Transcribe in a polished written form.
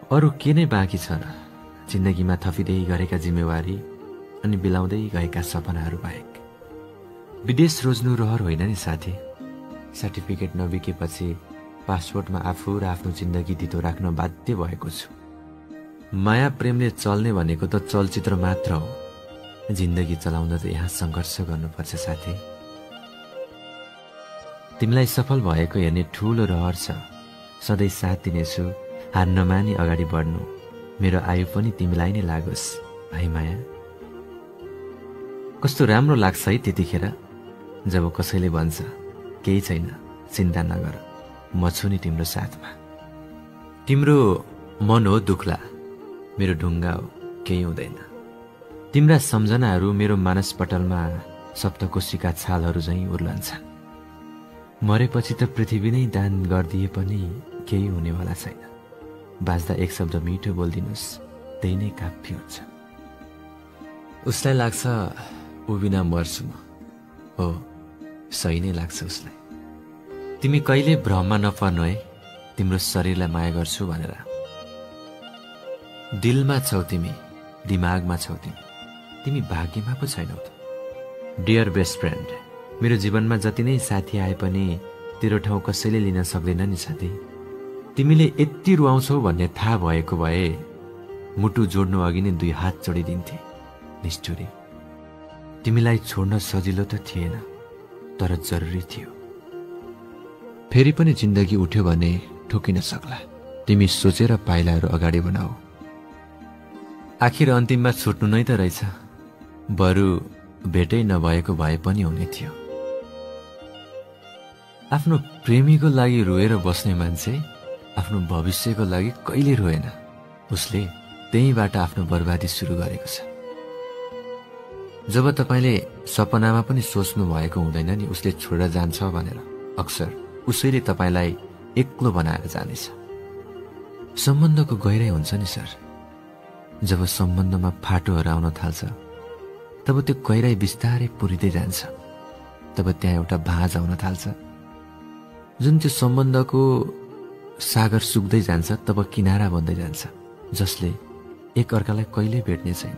अरू के नै बाँकी छ र जिन्दगीमा थपिँदै गरेका जिम्मेवारी अनि बिलाउँदै गएका सपनाहरू बाहेक। विदेश रोज्नु रहर होइन नि साथी। सर्टिफिकेट नबिकेपछि पासपोर्टमा आफू र आफ्नो जिन्दगी दितो राख्न बाध्य भएको छु। माया प्रेमले चल्ने भनेको त चलचित्र मात्र हो। जिन्दगी चलाउन त यहाँ सङ्घर्ष गर्नुपर्छ साथी। तिमीलाई सफल भएको हेर्ने ठूलो रहर छ। सधैँ साथ दिनेछु, हार नमानी अगाडि बढ्नु। मेरो आयु पनि तिमीलाई नै लागोस् है माया। कस्तो राम्रो लाग्छ है त्यतिखेर जब कसैले भन्छ केही छैन, चिन्ता नगर, म छु नि तिम्रो साथमा। तिम्रो मन हो दुख्ला, मेरो ढुङ्गा हो, केही हुँदैन। तिम्रा सम्झनाहरू मेरो मानसपटलमा सप्तकोशीका छालहरू झैं उर्लन्छन्। मरेपछि त पृथ्वी नै दान गरिदिए पनि केही हुनेवाला छैन। बाँच्दा एक शब्द मिठो बोलिदिनुहोस्, त्यही नै काफी हुन्छ। उसलाई लाग्छ ऊ बिना मर्छु म। हो, सही नै लाग्छ उसलाई। तिमी कहिले भ्रममा नपर्नु है, तिम्रो शरीरलाई माया गर्छु भनेर। दिलमा छौ तिमी, दिमागमा छौ तिमी, तिमी भाग्यमा पो छैनौ त। डियर बेस्ट फ्रेन्ड, मेरो जीवनमा जति नै साथी आए पनि तेरो ठाउँ कसैले लिन सक्दैन नि साथी। तिमीले यति रुवाउँछौ भन्ने थाहा भएको भए मुटु जोड्नु अघि नै 2 हात जोडिदिन्थे। निष्ठुरी, तिमीलाई छोड्न सजिलो त थिएन, तर जरुरी थियो। फेरि पनि जिन्दगी उठ्यो भने ठोकिन सक्ला। तिमी सोचेर पाइलाहरू अगाडि बनाऊ। आखिर अन्तिममा छुट्नु नै त रहेछ। बरु भेटै नभएको भए पनि हुने थियो। आफ्नो प्रेमीको लागि रोएर बस्ने मान्छे आफ्नो भविष्यको लागि कहिले रोएन। उसले त्यहीबाट आफ्नो बर्बादी सुरु गरेको छ। जब तपाईले सपनामा पनि सोच्नु भएको हुँदैन नि उसले छोडेर जान्छ भनेर, अक्सर उसैले तपाईलाई एक्लो बनाएर जानेछ। सम्बन्धको गहिराई हुन्छ नि सर। जब सम्बन्धमा फाटोहरू आउन थाल्छ तब त्यो गहिराई बिस्तारै पुरिँदै जान्छ। तब त्यहाँ एउटा भाँज आउन थाल्छ। जुन त्यो सम्बन्धको सागर सुक्दै जान्छ तब किनारा बन्दै जान्छ, जसले एक अर्कालाई कहिले भेट्ने छैन।